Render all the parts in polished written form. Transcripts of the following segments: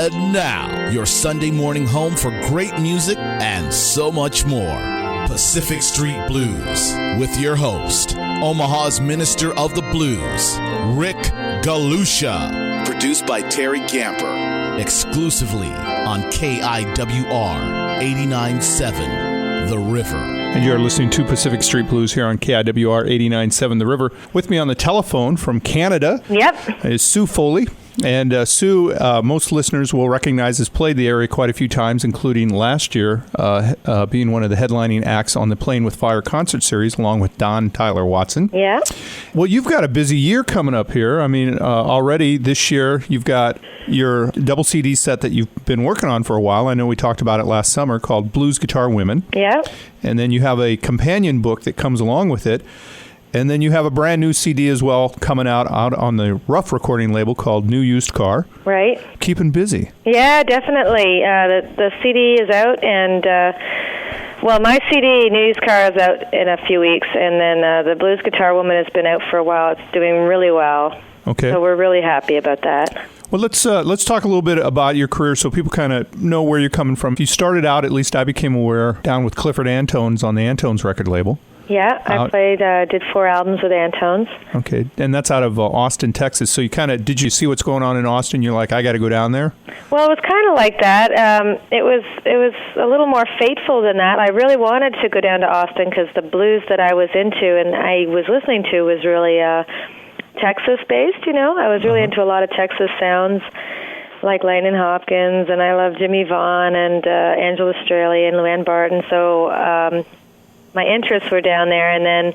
And now, your Sunday morning home for great music and so much more. Pacific Street Blues with your host, Omaha's Minister of the Blues, Rick Galusha. Produced by Terry Gamper. Exclusively on KIWR 89.7 The River. And you're listening to Pacific Street Blues here on KIWR 89.7 The River. With me on the telephone from Canada is Sue Foley. And Sue, most listeners will recognize, has played the area quite a few times, including last year, being one of the headlining acts on the Playing with Fire concert series, along with Don Tyler Watson. Yeah. Well, you've got a busy year coming up here. I mean, already this year, you've got your double CD set that you've been working on for a while. I know we talked about it last summer, called Blues Guitar Women. Yeah. And then you have a companion book that comes along with it. And then you have a brand new CD as well coming out on the Rough recording label called New Used Car. Right. Keeping busy. Yeah, definitely. The CD is out, and my CD, New Used Car, is out in a few weeks, and then the Blues Guitar Woman has been out for a while. It's doing really well. Okay. So we're really happy about that. Well, let's talk a little bit about your career so people kind of know where you're coming from. You started out, at least I became aware, down with Clifford Antones on the Antones record label. Yeah, I did 4 albums with Antones. Okay, and that's out of Austin, Texas. So did you see what's going on in Austin? You're like, I got to go down there? Well, it was kind of like that. It was a little more fateful than that. I really wanted to go down to Austin because the blues that I was into and I was listening to was really Texas-based, I was really into a lot of Texas sounds, like Langdon Hopkins, and I love Jimmy Vaughan and Angela Straley and Luann Barton. So my interests were down there, and then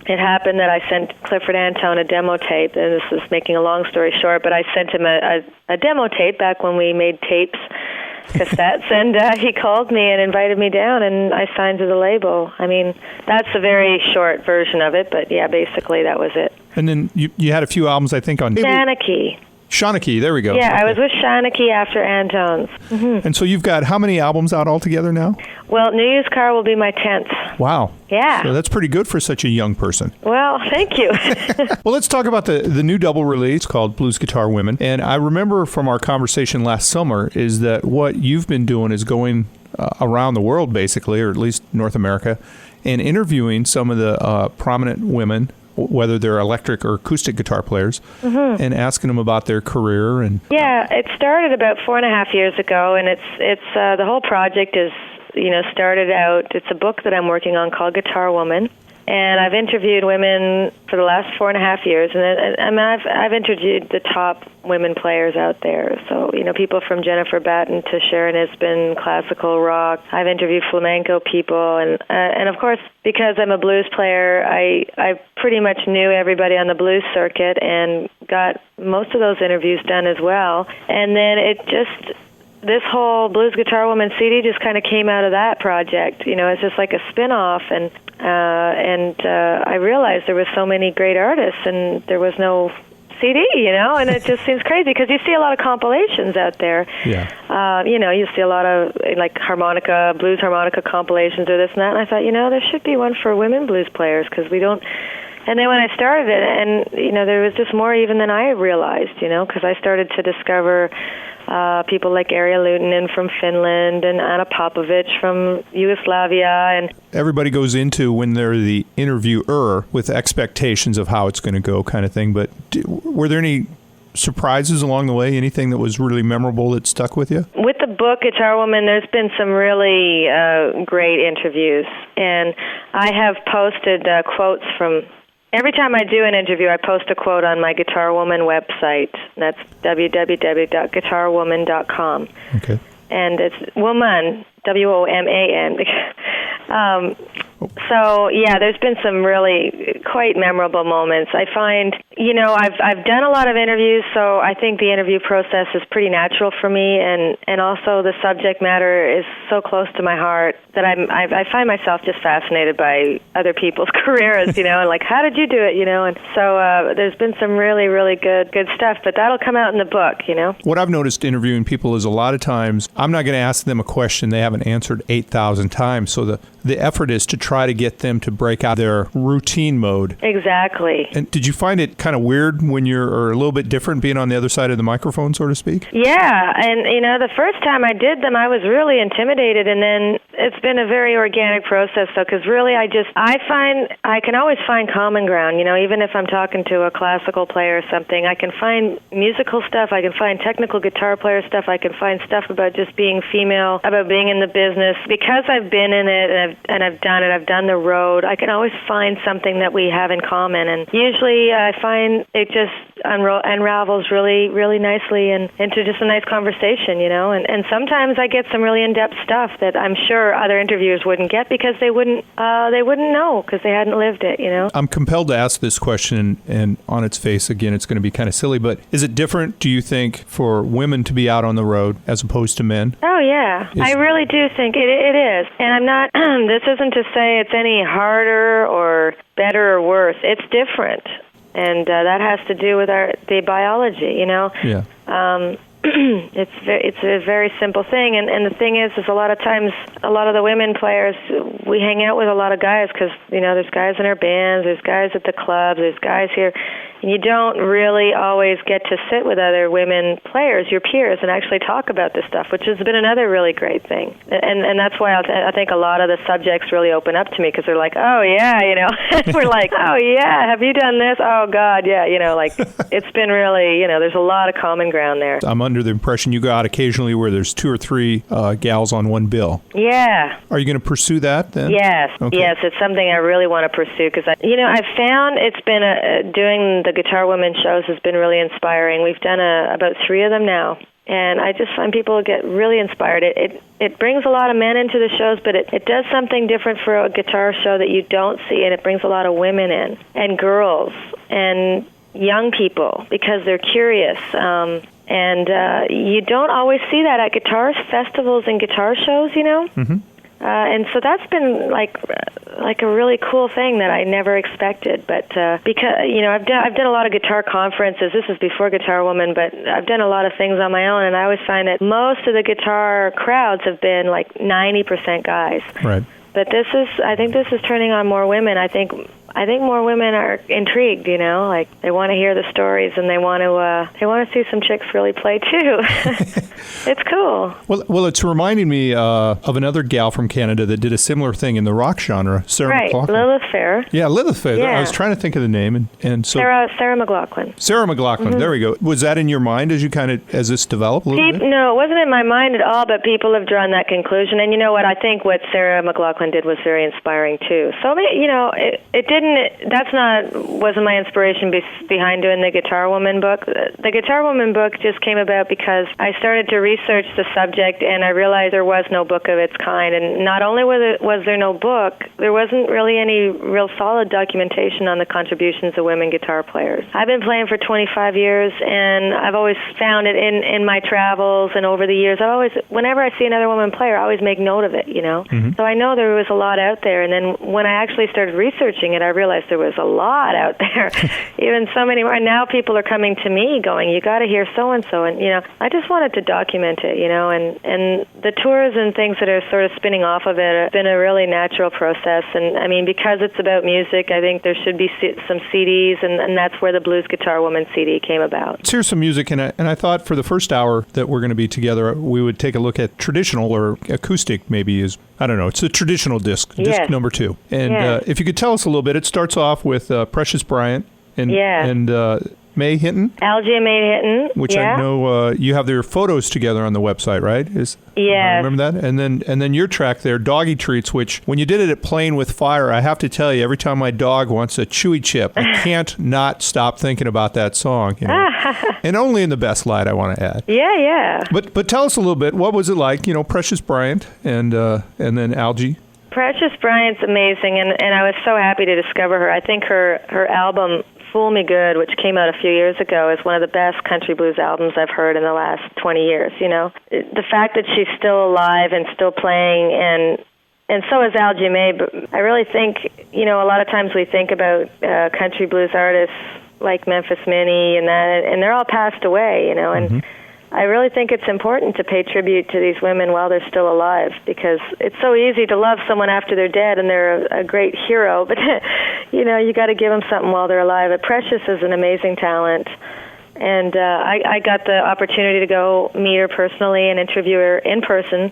it happened that I sent Clifford Antone a demo tape, and this is making a long story short, but I sent him a demo tape back when we made tapes, cassettes, and he called me and invited me down, and I signed to the label. I mean, that's a very short version of it, but yeah, basically that was it. And then you had a few albums, I think, on... Shanachie, there we go. Yeah, okay. I was with Shanachie after Antones. Mm-hmm. And so you've got how many albums out altogether now? Well, New Used Car will be my 10th. Wow. Yeah. So that's pretty good for such a young person. Well, thank you. Well, let's talk about the new double release called Blues Guitar Women. And I remember from our conversation last summer is that what you've been doing is going around the world, basically, or at least North America, and interviewing some of the prominent women, whether they're electric or acoustic guitar players, and asking them about their career. And yeah, it started about 4.5 years ago, and it's the whole project is, started out, it's a book that I'm working on called Guitar Woman, and I've interviewed women for the last 4.5 years, and I've interviewed the top women players out there. So, people from Jennifer Batten to Sharon Isbin, classical rock. I've interviewed flamenco people, and of course, because I'm a blues player, I pretty much knew everybody on the blues circuit and got most of those interviews done as well. And then this whole Blues Guitar Woman CD just kind of came out of that project. It's just like a spin-off, and I realized there were so many great artists, and there was no CD, and it just seems crazy because you see a lot of compilations out there. Yeah. You see a lot of like blues harmonica compilations or this and that, and I thought, there should be one for women blues players because we don't. And then when I started it, and there was just more even than I realized, because I started to discover people like Arja Luutinen from Finland and Anna Popovic from Yugoslavia. And everybody goes into when they're the interviewer with expectations of how it's going to go kind of thing. But were there any surprises along the way? Anything that was really memorable that stuck with you? With the book Guitar Woman, there's been some really great interviews. And I have posted quotes from... Every time I do an interview, I post a quote on my Guitar Woman website. That's www.guitarwoman.com. Okay. And it's woman, W-O-M-A-N. So, yeah, there's been some really quite memorable moments. I find, I've done a lot of interviews, so I think the interview process is pretty natural for me, and also the subject matter is so close to my heart that I find myself just fascinated by other people's careers, and like, how did you do it, and so there's been some really, really good stuff, but that'll come out in the book, What I've noticed interviewing people is a lot of times I'm not going to ask them a question they haven't answered 8,000 times, so the effort is to try to get them to break out their routine mode. Exactly. And did you find it kind of weird when or a little bit different being on the other side of the microphone, so to speak? Yeah, and the first time I did them, I was really intimidated, and then it's been a very organic process, though, because really I find I can always find common ground, even if I'm talking to a classical player or something. I can find musical stuff, I can find technical guitar player stuff, I can find stuff about just being female, about being in the business. Because I've been in it and I've done it, I've done the road, I can always find something that we have in common, and usually I find it just unravels really, really nicely and into just a nice conversation, and sometimes I get some really in-depth stuff that I'm sure other interviewers wouldn't get because they wouldn't know because they hadn't lived it, I'm compelled to ask this question, and on its face, again, it's going to be kind of silly, but is it different, do you think, for women to be out on the road as opposed to men? Oh, yeah. I really do think it is. And I'm not, this isn't to say it's any harder or better or worse. It's different. And that has to do with the biology, Yeah. It's a very simple thing, and the thing is a lot of times, a lot of the women players, we hang out with a lot of guys because, there's guys in our bands, there's guys at the clubs, there's guys here, and you don't really always get to sit with other women players, your peers, and actually talk about this stuff, which has been another really great thing. And that's why I think a lot of the subjects really open up to me because they're like, oh, yeah, we're like, oh, yeah, have you done this? Oh, God, yeah, it's been really, there's a lot of common ground there. I'm under the impression you go out occasionally where there's 2 or 3 gals on one bill. Yeah. Are you going to pursue that then? Yes. Okay. Yes, it's something I really want to pursue because, I've found it's been doing the Guitar Women shows has been really inspiring. We've done about 3 of them now. And I just find people get really inspired. It brings a lot of men into the shows, but it does something different for a guitar show that you don't see, and it brings a lot of women in, and girls, and young people, because they're curious. And you don't always see that at guitar festivals and guitar shows, Mm-hmm. And so that's been like a really cool thing that I never expected. But because I've done a lot of guitar conferences. This is before Guitar Woman, but I've done a lot of things on my own, and I always find that most of the guitar crowds have been like 90% guys. Right. But I think this is turning on more women. I think more women are intrigued, like they want to hear the stories and they want to see some chicks really play too. It's cool. Well, it's reminding me of another gal from Canada that did a similar thing in the rock genre, Sarah McLachlan. Lilith Fair. Yeah, Lilith Fair. Yeah. I was trying to think of the name, and so Sarah McLachlan. Sarah McLachlan. Mm-hmm. There we go. Was that in your mind as this developed a little bit? No, it wasn't in my mind at all. But people have drawn that conclusion, and you know what? I think what Sarah McLachlan did was very inspiring too. So it didn't. Wasn't my inspiration behind doing the Guitar Woman book. The Guitar Woman book just came about because I started to research the subject, and I realized there was no book of its kind. And not only was there no book, there wasn't really any real solid documentation on the contributions of women guitar players. I've been playing for 25 years, and I've always found it in my travels and over the years. Whenever I see another woman player, I always make note of it, Mm-hmm. So I know there was a lot out there, and then when I actually started researching it, I realized there was a lot out there, even so many more. And now people are coming to me going, you got to hear so-and-so. And, I just wanted to document it, and the tours and things that are sort of spinning off of it have been a really natural process. And, I mean, because it's about music, I think there should be some CDs, and that's where the Blues Guitar Woman CD came about. Let's hear some music, and I thought for the first hour that we're going to be together, we would take a look at traditional or acoustic maybe is, I don't know, it's a traditional disc number 2. And if you could tell us a little bit, it starts off with Precious Bryant and May Hinton. Algie and May Hinton, which I know you have their photos together on the website, right? Remember that? And then your track there, Doggy Treats, which when you did it at Playing with Fire, I have to tell you, every time my dog wants a chewy chip, I can't not stop thinking about that song. And only in the best light, I want to add. Yeah. But tell us a little bit, what was it like, Precious Bryant and then Algie? Precious Bryant's amazing, and I was so happy to discover her. I think her album Fool Me Good, which came out a few years ago, is one of the best country blues albums I've heard in the last 20 years, The fact that she's still alive and still playing, and so is Algie May, but I really think, a lot of times we think about country blues artists like Memphis Minnie and they're all passed away, and Mm-hmm. I really think it's important to pay tribute to these women while they're still alive, because it's so easy to love someone after they're dead and they're a great hero, but you got to give them something while they're alive. But Precious is an amazing talent. And I got the opportunity to go meet her personally and interview her in person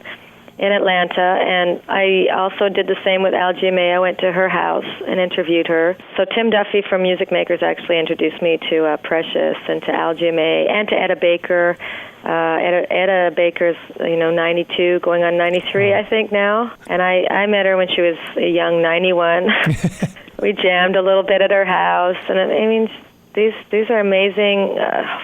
in Atlanta. And I also did the same with Algie May. I went to her house and interviewed her. So Tim Duffy from Music Makers actually introduced me to Precious and to Algie May and to Etta Baker. Etta Baker's, 92, going on 93, I think now. And I met her when she was a young 91. We jammed a little bit at her house. And I mean, these are amazing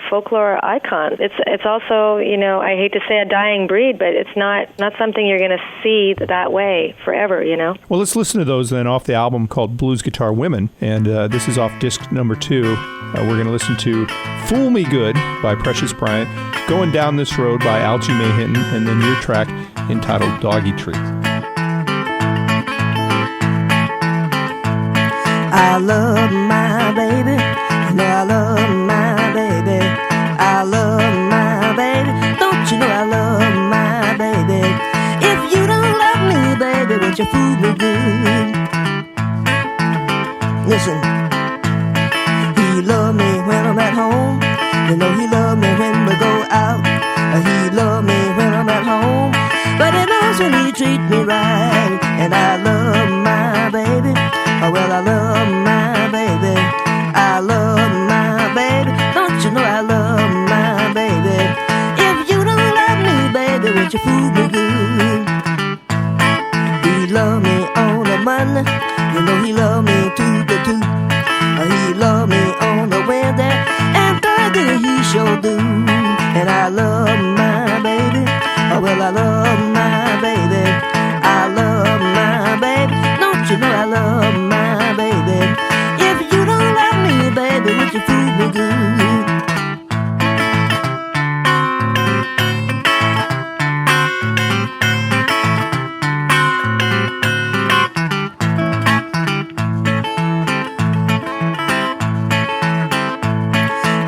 folklore icons. It's also, I hate to say a dying breed, but it's not something you're going to see that way forever, Well, let's listen to those then off the album called Blues Guitar Women, and this is off disc number 2. We're going to listen to Fool Me Good by Precious Bryant, Going Down This Road by Algie May Hinton, and then your track entitled Doggy Treat. I love my baby. You know I love my baby. I love my baby. Don't you know I love my baby? If you don't love me, baby, would you fool me good? Listen, he love me when I'm at home. You know he love me when we go out. He love me when I'm at home. But he knows when he treat me right. And I love my baby. Oh, well, I love my baby. I love my baby. Don't you know I love my baby? If you don't love me, baby, would you fool me good? He love me on the Monday. You know he love me to the tooth. He love me on the Wednesday. And Thursday he sure do. And I love my baby. Oh, well, I love my baby. I love my baby. Don't you know I love my baby? If you don't love me, baby, would you fool me good?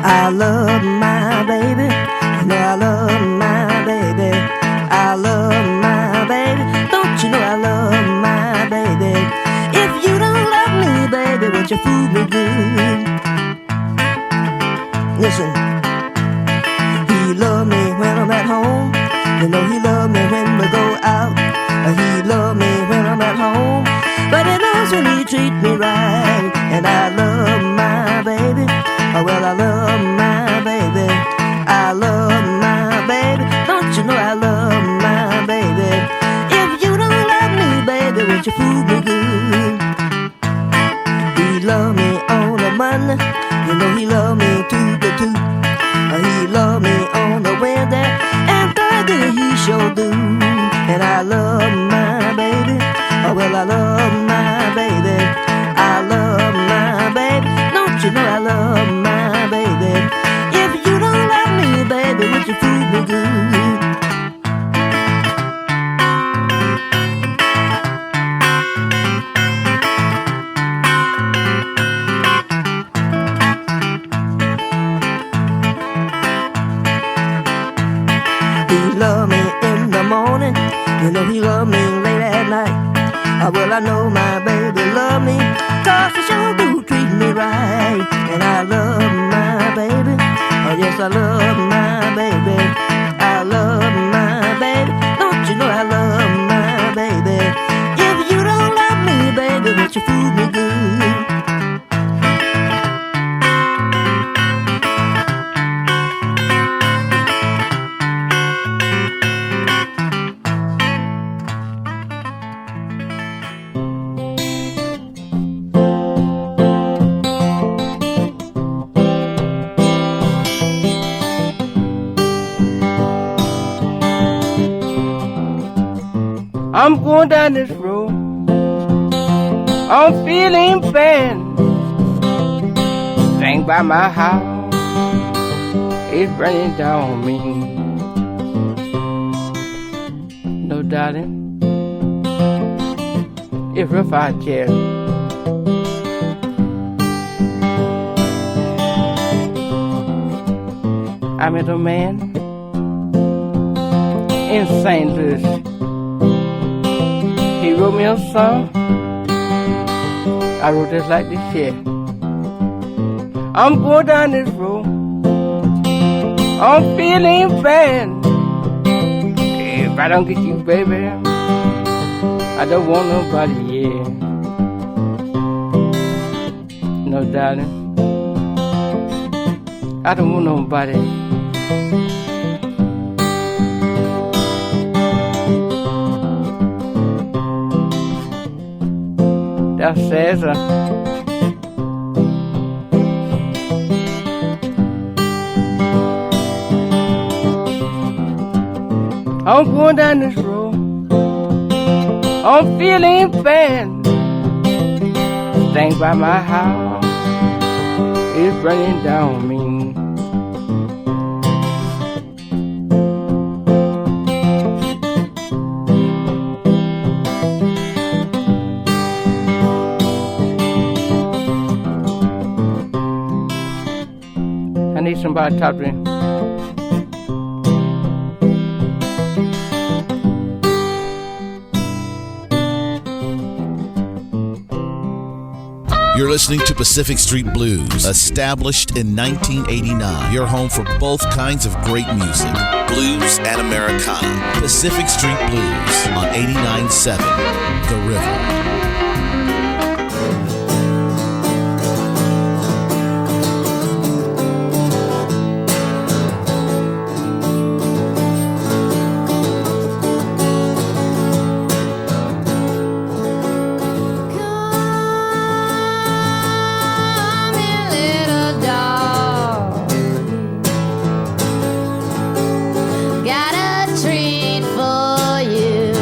I love my baby. You know I love my baby. I love my baby. Don't you know I love my baby? If you don't love me, baby, would you fool me good? Listen, he love me when I'm at home. You know he love me when we go out. He love me when I'm at home. But he knows when he treat me right. And I love my baby. Oh, well, I love my baby. I love my baby. Don't you know I love my baby? If you don't love me, baby, would you fool me good? He love me on a Monday. You know he love me to the tooth. He love me on the Wednesday. And Thursday he sure do. And I love my baby. Oh, well, I love my baby. I love my baby. Don't you know I love my baby? If you don't love me, baby, would you fool me good? He love me in the morning. You know he love me late at night. Well, I know my baby love me, 'cause he sure do treat me right. And I love my baby. Oh, yes, I love my baby. I love my baby. Don't you know I love my baby? If you don't love me, baby, would you fool me good? I'm going down this road, I'm feeling bad. Thing by my house is burning down on me. No, darling, if I care, I met a man in St. Louis. He wrote me a song I wrote this like this here. I'm going down this road. I'm feeling bad. If I don't get you, baby, I don't want nobody, yeah. No, darling, I don't want nobody. That says I'm going down this road. I'm feeling bad. Thing by my house is burning down on me. I need somebody to talk to me. You're listening to Pacific Street Blues, established in 1989. Your home for both kinds of great music, blues and Americana. Pacific Street Blues on 89.7 The River. Got a treat for you.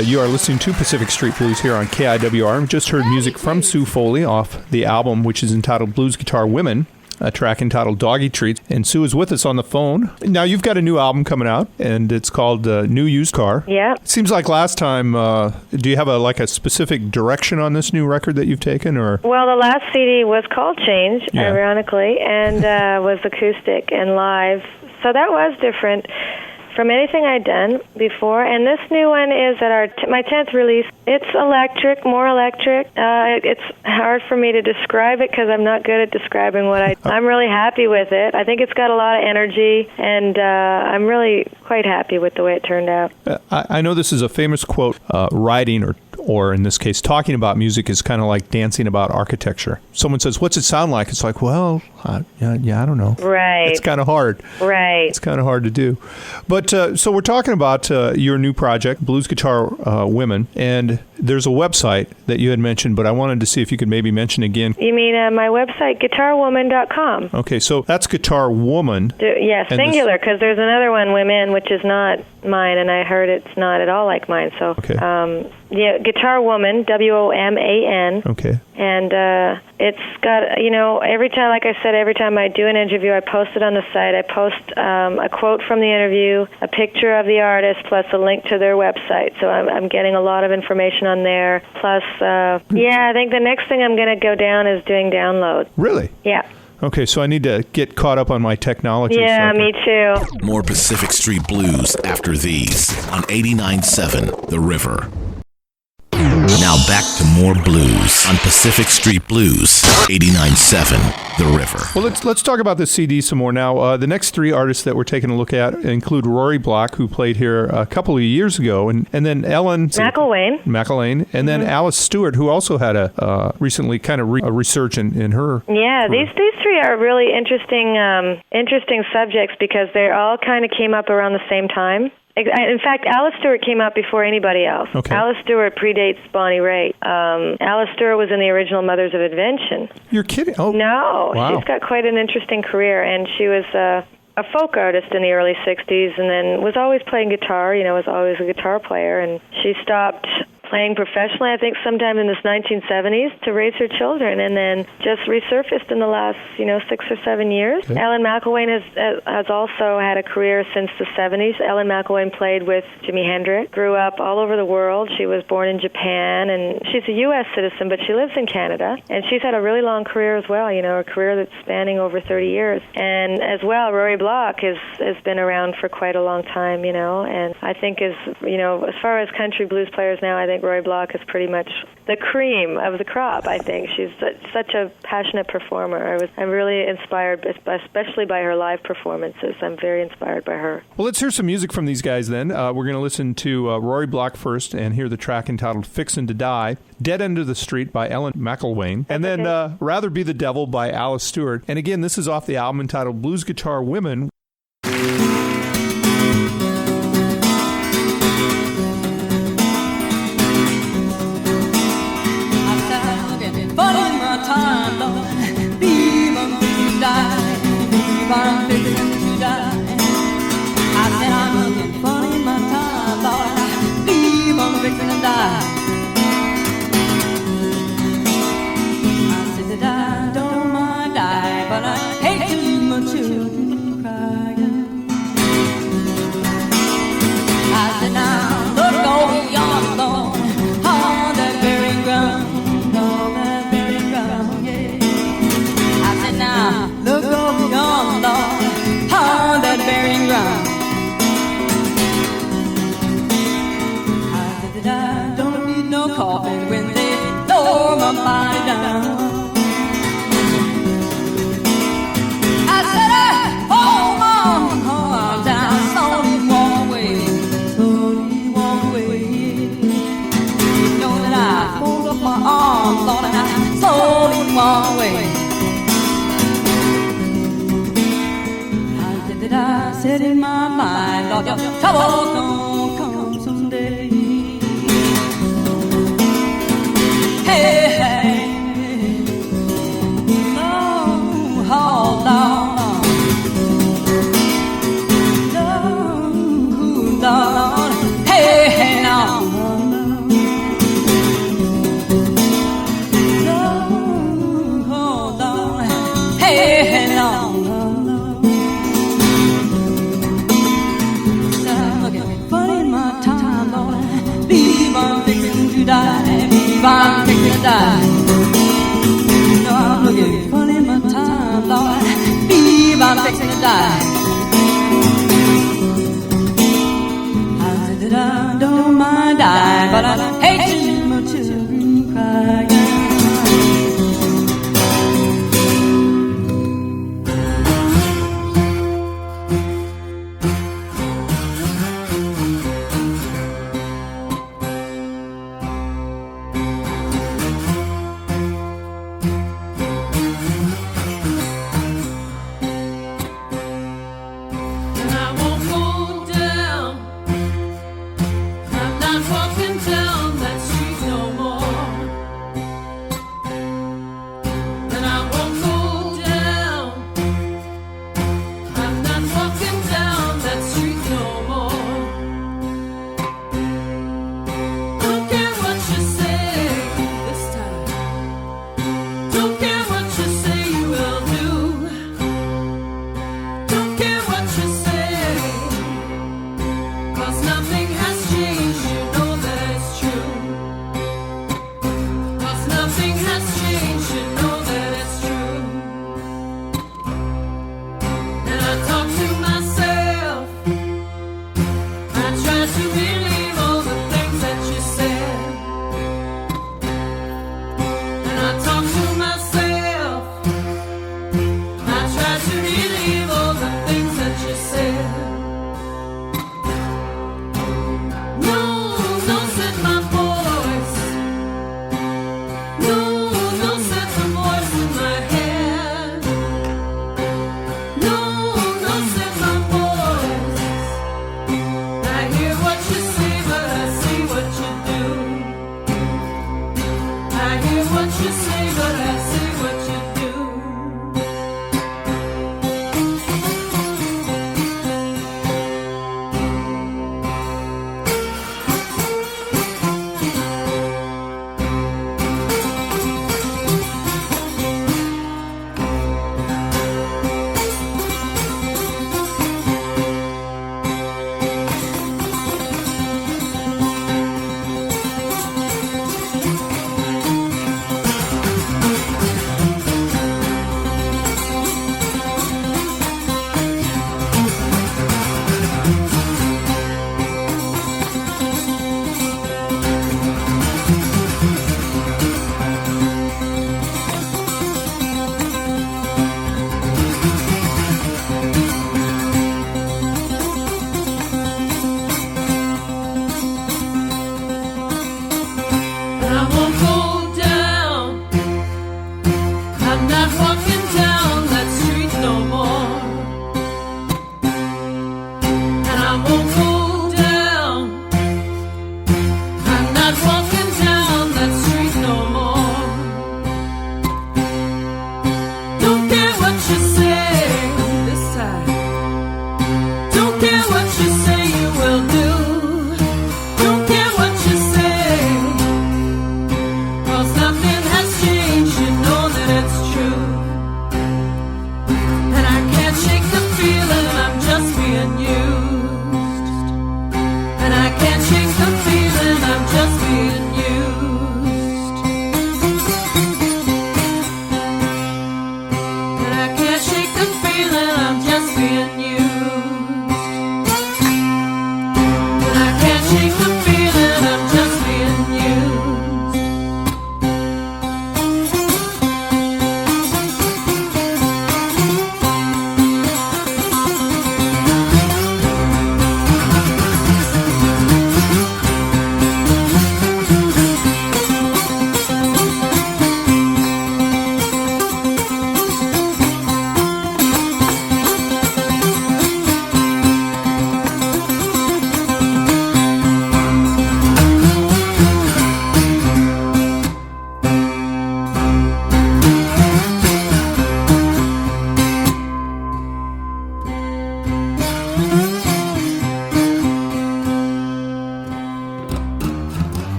You are listening to Pacific Street Blues here on KIWR. We just heard music from Sue Foley off the album, which is entitled Blues Guitar Women, a track entitled Doggy Treats. And Sue is with us on the phone. Now, you've got a new album coming out, and it's called New Used Car. Yeah. It seems like last time, do you have a specific direction on this new record that you've taken? Or? Well, the last CD was called Change, ironically, and was acoustic and live. So that was different from anything I'd done before. And this new one is at my 10th release. It's electric, more electric. It's hard for me to describe it because I'm not good at describing what I'm really happy with it. I think it's got a lot of energy, and I'm really quite happy with the way it turned out. I know this is a famous quote, writing or in this case, talking about music is kind of like dancing about architecture. Someone says, what's it sound like? It's like, well, I don't know. Right. It's kind of hard. Right. It's kind of hard to do. But so we're talking about your new project, Blues Guitar Women, and there's a website that you had mentioned, but I wanted to see if you could maybe mention again. You mean my website, guitarwoman.com. Okay, so that's Guitar Woman. Yeah, singular, because there's another one, Women, which is not mine, and I heard it's not at all like mine. So, okay. Yeah, Guitar Woman, WOMAN. Okay. And it's got, every time I do an interview, I post it on the site. I post a quote from the interview, a picture of the artist, plus a link to their website. So I'm getting a lot of information on there. Plus, I think the next thing I'm going to go down is doing downloads. Really? Yeah. Okay, so I need to get caught up on my technology. Yeah, me too. More Pacific Street Blues after these on 89.7 The River. Now back to more blues on Pacific Street Blues, 89.7 The River. Well, let's talk about this CD some more now. The next three artists that we're taking a look at include Rory Block, who played here a couple of years ago, and then Ellen McElwain, and then Alice Stewart, who also had a recently kind of a resurgence in her. Yeah, these three are really interesting subjects because they all kind of came up around the same time. In fact, Alice Stewart came out before anybody else. Okay. Alice Stewart predates Bonnie Raitt. Alice Stewart was in the original Mothers of Invention. You're kidding? Oh, no. Wow. She's got quite an interesting career, and she was a folk artist in the early 60s and then was always playing guitar, was always a guitar player, and she stopped playing professionally, I think, sometime in the 1970s to raise her children, and then just resurfaced in the last, 6 or 7 years. Okay. Ellen McElwain has also had a career since the 70s. Ellen McElwain played with Jimi Hendrix, grew up all over the world. She was born in Japan, and she's a U.S. citizen, but she lives in Canada, and she's had a really long career as well, a career that's spanning over 30 years. And as well, Rory Block has been around for quite a long time, and I think as far as country blues players now, I think Rory Block is pretty much the cream of the crop, I think. She's such a passionate performer. I'm really inspired, especially by her live performances. I'm very inspired by her. Well, let's hear some music from these guys then. We're going to listen to Rory Block first and hear the track entitled Fixin' to Die, Dead End of the Street by Ellen McElwain, and then Rather Be the Devil by Alice Stewart. And again, this is off the album entitled Blues Guitar Women. I'm fixing to die. I said I'm looking funny in my time, Lord. I believe I'm fixing to die. I said that I don't mind die, but I hate to leave my children crying. I said now look over yonder, on that very ground, on that very ground, yeah. I said now look over yonder, on that burying ground. I said that I don't need no coffin when they lower my body down. I said I hold my arms down, slowly walk away, slowly walk away. You know that I hold up my arms, Lord, and I slowly walk away. I said in my mind, Lord, your trouble gon' come someday. Hey, hey, no, hold on, no, Lord, hey, hey, no. die. You know I'm looking funny my time, Lord. Believe I'm fixing to die. I said that I don't mind dying, but I hate to see my children cry.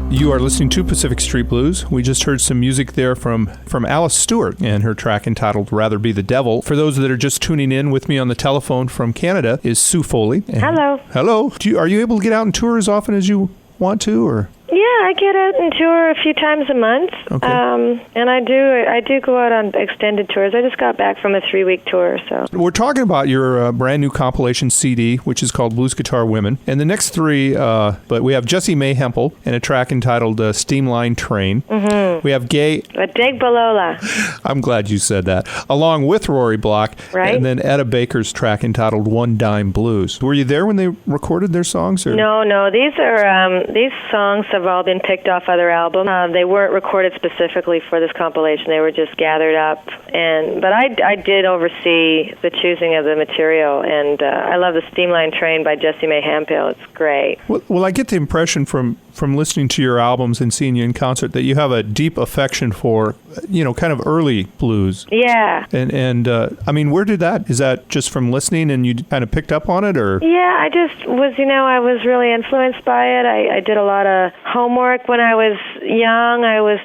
You are listening to Pacific Street Blues. We just heard some music there from Alice Stewart and her track entitled Rather Be the Devil. For those that are just tuning in, with me on the telephone from Canada is Sue Foley. Hello. Hello. Are you able to get out and tour as often as you want to? Or Yeah, I get out and tour a few times a month. Okay. And I do go out on extended tours. I just got back from a 3-week tour, so. We're talking about your brand new compilation CD, which is called Blues Guitar Women. And the next three, but we have Jessie Mae Hempel and a track entitled Steamline Train. Mm-hmm. We have Gay. A Dig Balola. I'm glad you said that. Along with Rory Block. Right. And then Etta Baker's track entitled One Dime Blues. Were you there when they recorded their songs? Or? No. These songs have all been picked off other albums. They weren't recorded specifically for this compilation. They were just gathered up. But I did oversee the choosing of the material, and I love the Steamline Train by Jessie Mae Hempel. It's great. Well, I get the impression from listening to your albums and seeing you in concert that you have a deep affection for, kind of early blues. Yeah. And I mean, where did that? Is that just from listening and you kind of picked up on it, or? Yeah, I just was, I was really influenced by it. I did a lot of homework when I was young. I was,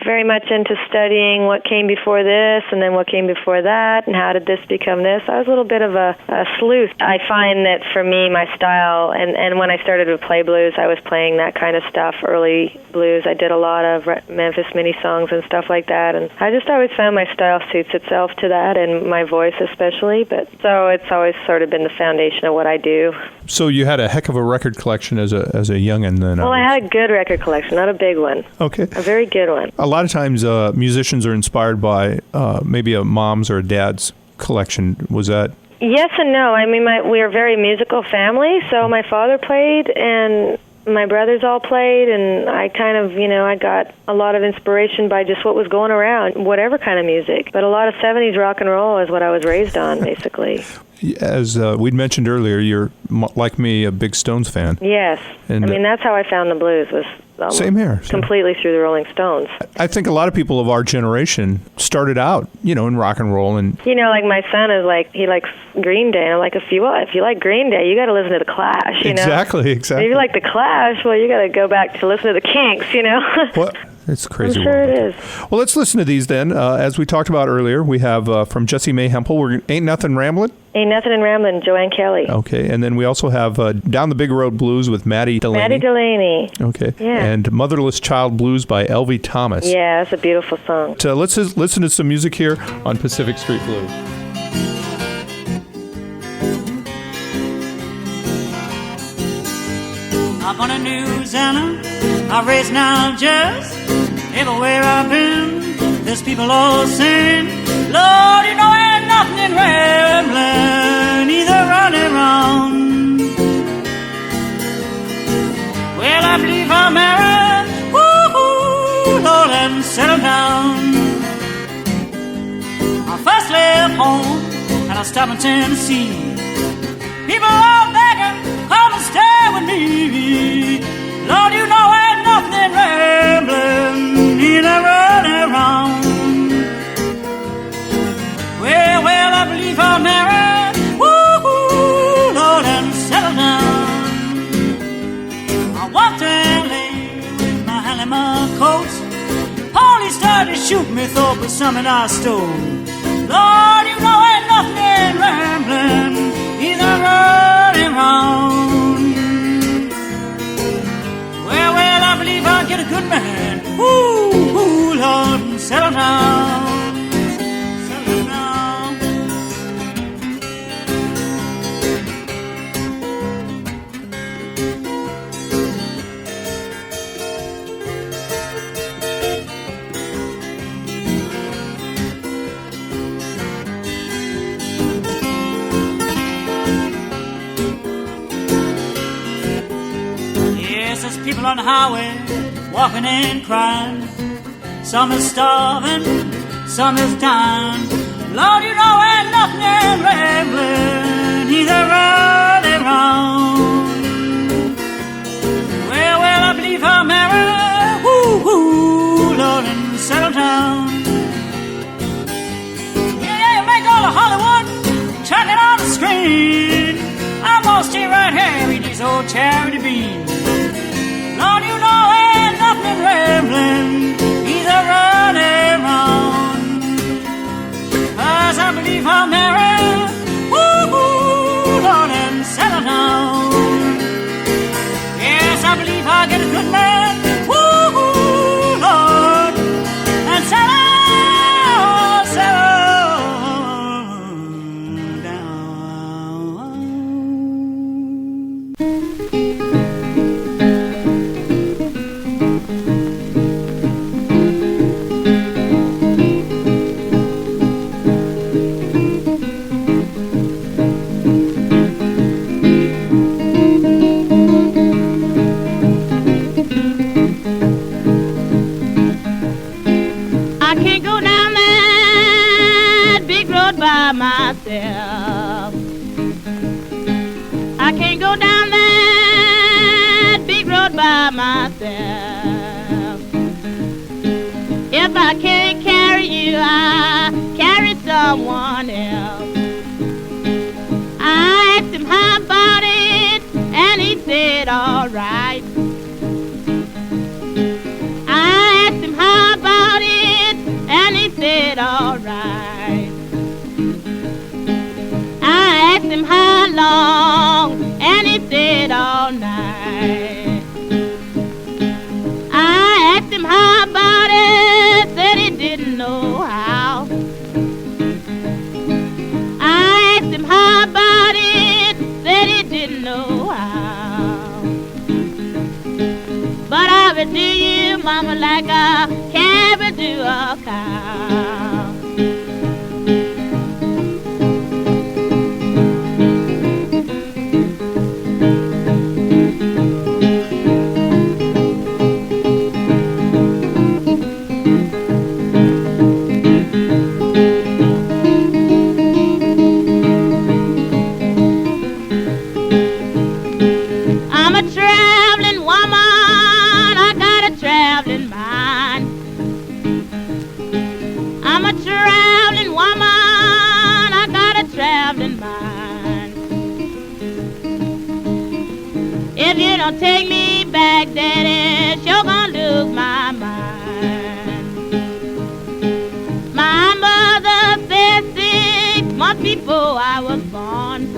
very much into studying what came before this and then what came before that and how did this become this. I was a little bit of a sleuth. I find that for me, my style, and when I started to play blues, I was playing that kind of stuff, early blues. I did a lot of Memphis mini songs and stuff like that, and I just always found my style suits itself to that, and my voice especially. But so it's always sort of been the foundation of what I do. So you had a heck of a record collection as a youngin' then. Well, I had a good record collection, not a big one. Okay. A very good one. A lot of times musicians are inspired by maybe a mom's or a dad's collection. Was that? Yes and no. I mean, we are a very musical family, so my father played and my brothers all played, and I kind of, I got a lot of inspiration by just what was going around, whatever kind of music. But a lot of 70s rock and roll is what I was raised on, basically. As we'd mentioned earlier, you're, like me, a big Stones fan. Yes. And, I mean, that's how I found the blues, was same here. Completely through the Rolling Stones. I think a lot of people of our generation started out, in rock and roll. And like my son is he likes Green Day. And I'm like, if you like Green Day, you got to listen to The Clash, Exactly. If you like The Clash, well, you got to go back to listen to The Kinks, Well, it's crazy. I'm sure world. it is. Well, let's listen to these then. As we talked about earlier, we have from Jessie Mae Hempel, Ain't Nothing Ramblin'. Ain't Nothing in Ramblin', Joanne Kelly. Okay, and then we also have Down the Big Road Blues with Maddie Delaney. Maddie Delaney. Okay, yeah. And Motherless Child Blues by Elvie Thomas. Yeah, that's a beautiful song. So let's just listen to some music here on Pacific Street Blues. I'm on a New Zealand, I raise now just everywhere I've been. There's people all saying, Lord, ain't nothing in rambling, either running around. Well, I believe I'm married, woo-hoo, Lord, and settle down. I first left home, and I stopped in Tennessee. People are begging, come and stay with me. Lord, ain't nothing rambling, either running around. Well, I believe I'm married, woo-hoo, Lord, and settle down. I walked to L.A. with my hand in my coat. Police started shooting me, thought was something I stole. Lord, ain't nothing rambling, either running round. Well, I believe I'll get a good man, woo, Lord, and settle down. Settle down. There's people on the highway walking and crying. Some is starving, some is dying. Lord, ain't nothing rambling, either running round. Well, I believe I'm married, woo, Lord, and settle down. Yeah, you make all of Hollywood, chuck it on the screen. I'm gonna stay right here, eat these old charity beans. Lord, ain't nothing rambling, either running round. 'Cause I believe I'm married, woo, Lord, and settle down. Yes, I believe I'll get a good man, I can't carry you, I carry someone else. I asked him how about it, and he said, all right. I asked him how about it, and he said, all right. I asked him how long, and he said, all night. I asked him how about it, said he didn't know how. I asked him how about it, said he didn't know how. But I would do you, mama, like a calf would do a cow. If you don't take me back, Daddy, sure gonna lose my mind. My mother said 6 months before I was born.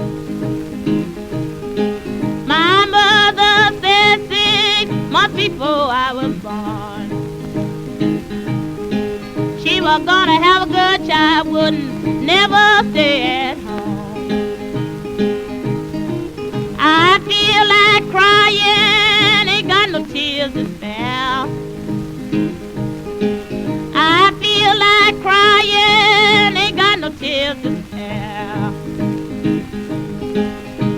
My mother said 6 months before I was born. She was gonna have a good child, wouldn't never stay at home. I feel like crying, ain't got no tears to spare. I feel like crying, ain't got no tears to spare.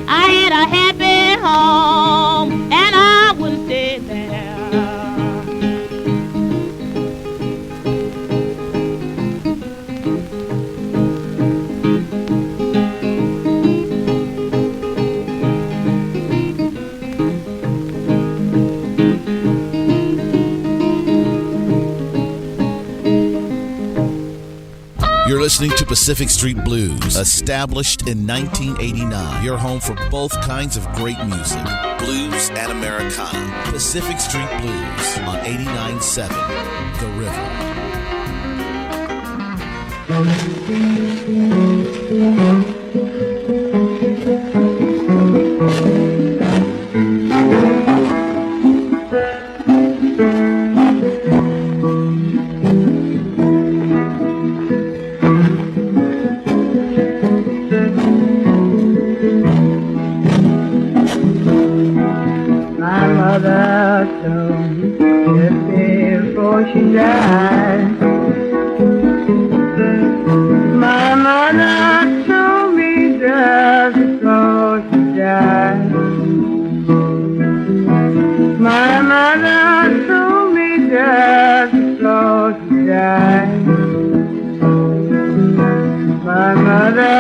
I had a happy home, and I wouldn't stay there. You're listening to Pacific Street Blues, established in 1989. Your home for both kinds of great music, blues and Americana. Pacific Street Blues on 89.7 The River. She died. My mother told me just before she died. My mother told me just before she died. My mother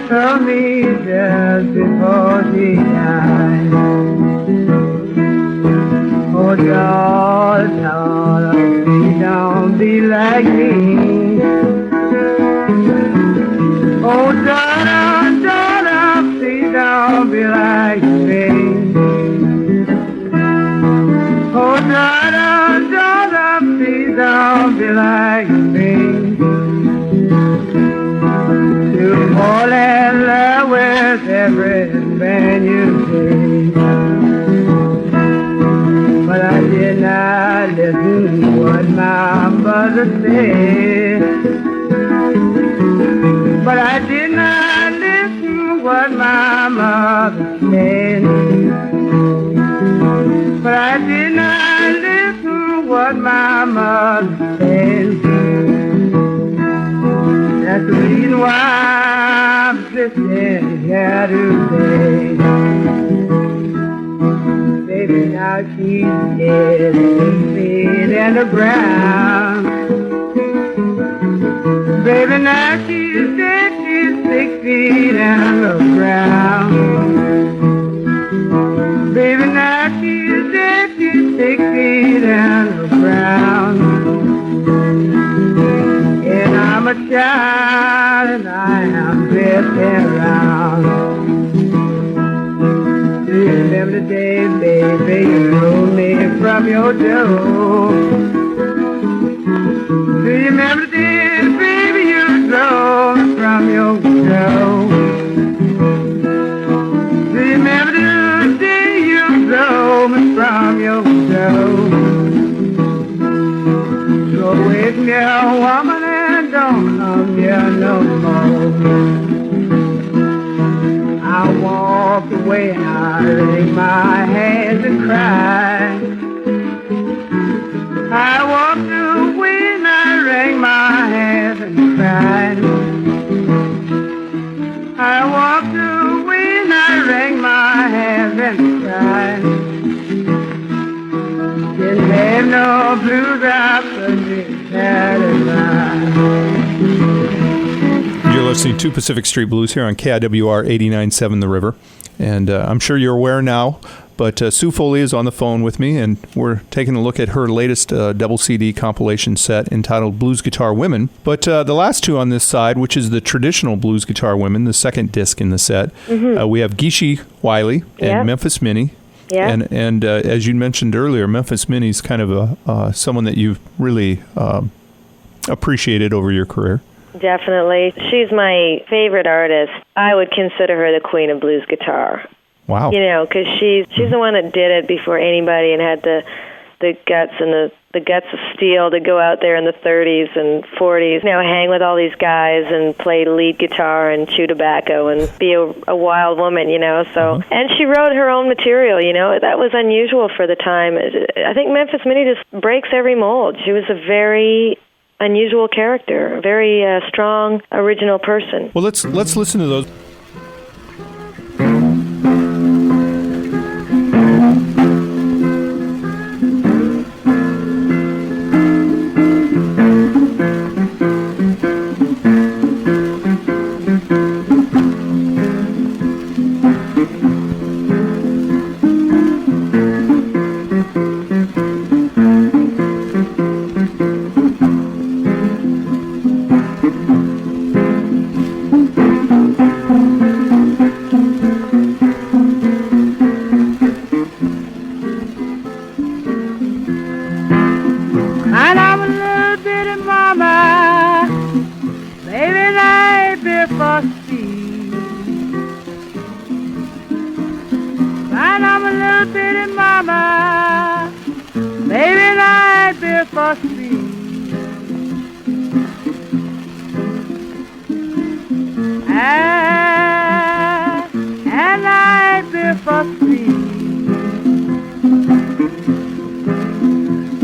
told me just before she died. Oh, George, don't be like me. Oh, daughter, daughter, please don't be like me. Oh, daughter, daughter, please don't be like me. To fall in love with every man you see. But I did not listen to what my mother said. But I did not listen to what my mother said. But I did not listen to what my mother said. That's the reason why I'm sitting here today. Baby, now she's dead, 6 feet in the ground. Baby, now she's dead, she's 6 feet in the ground. Baby, now she's dead, she's 6 feet in the ground. wake me a woman and don't come here no more. I walk away and I wring my hands and cry. I walked away and I wring my hands and cried. I walked away and I wring my hands and cried. Didn't have no blues, I couldn't satisfied. You're listening to Pacific Street Blues here on KIWR 89.7 The River. And I'm sure you're aware now, but Sue Foley is on the phone with me, and we're taking a look at her latest double CD compilation set entitled Blues Guitar Women. But the last two on this side, which is the traditional Blues Guitar Women, the second disc in the set, we have Geeshie Wiley and Memphis Minnie. Yeah. And as you mentioned earlier, Memphis Minnie's kind of someone that you've really appreciated over your career. Definitely. She's my favorite artist. I would consider her the queen of blues guitar. Wow. You know, because she's the one that did it before anybody and had the guts and the guts of steel to go out there in the 30s and 40s, you know, hang with all these guys and play lead guitar and chew tobacco and be a wild woman, you know. So, and she wrote her own material, you know. That was unusual for the time. I think Memphis Minnie just breaks every mold. She was a very unusual character, a very strong, original person. Well, let's listen to those.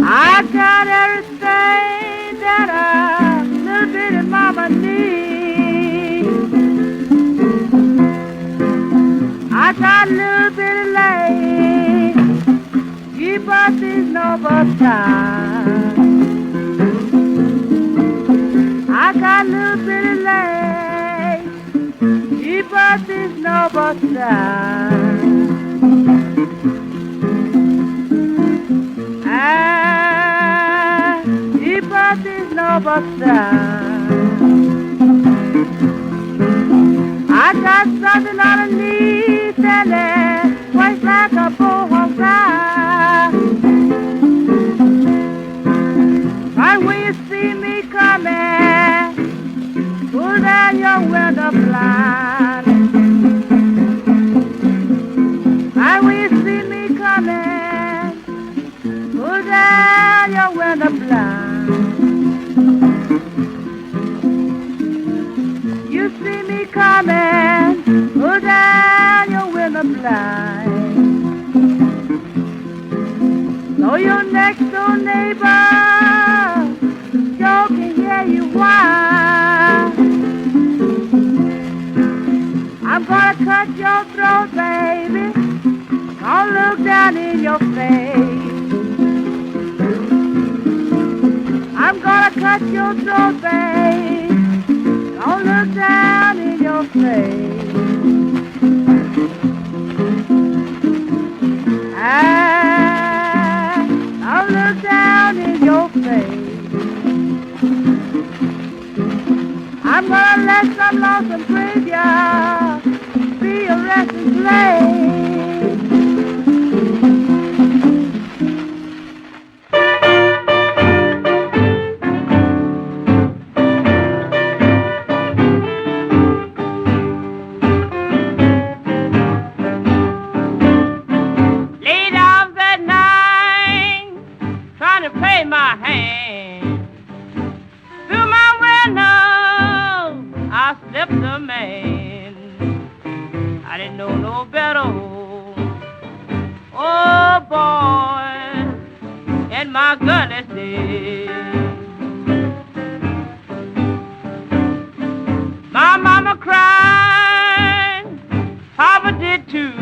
I got everything that a little bitty mama needs. I got a little bitty leg, keep up these noble times. I got a little bitty leg, keep up these noble times. Keep up these noble times. I got something underneath and it works like a bullhorn tie. Right when you see me coming, pull down your window blind. Right when you see me coming, pull down your window blind. You see me coming, pull down your window blind. So your next door neighbor sure can hear you whine. I'm gonna cut your throat, baby. Don't look down in your face. I'm gonna cut your throat, babe. Don't look down in your face. Don't look down in your face. I'm gonna let some lonesome graveyard be a resting place. slept a man. I didn't know no better. Oh boy, and my gully said, my mama cried, Papa did too.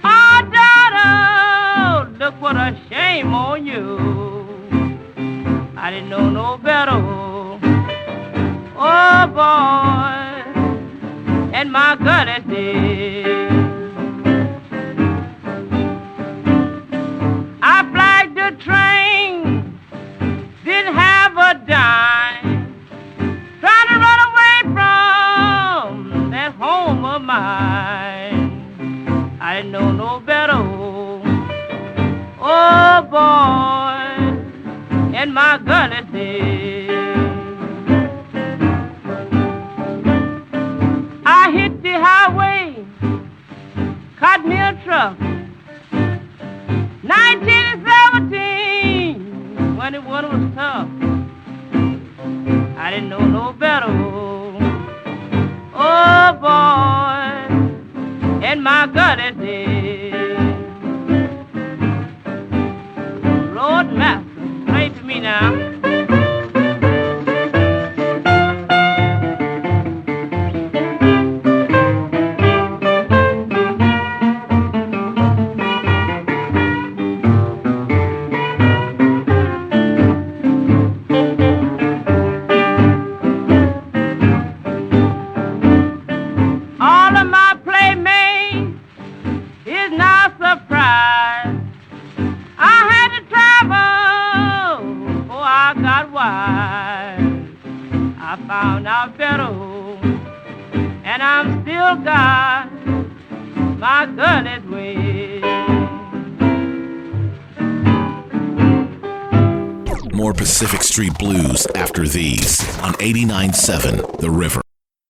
Oh daughter, look what a shame on you. I didn't know no better. Oh boy, and my gully said, I flagged the train, didn't have a dime, trying to run away from that home of mine. I didn't know no better. Oh boy, and my gully said, I hit the highway, caught me a truck, 1917, when it was tough. I didn't know no better. Oh boy, and my gully said, Lord Master, play to me now. All of my playmates is now surprised. I had to travel before I got wise. I found out better, and I'm still got my gully's way. More Pacific Street Blues after these on 89.7 The River.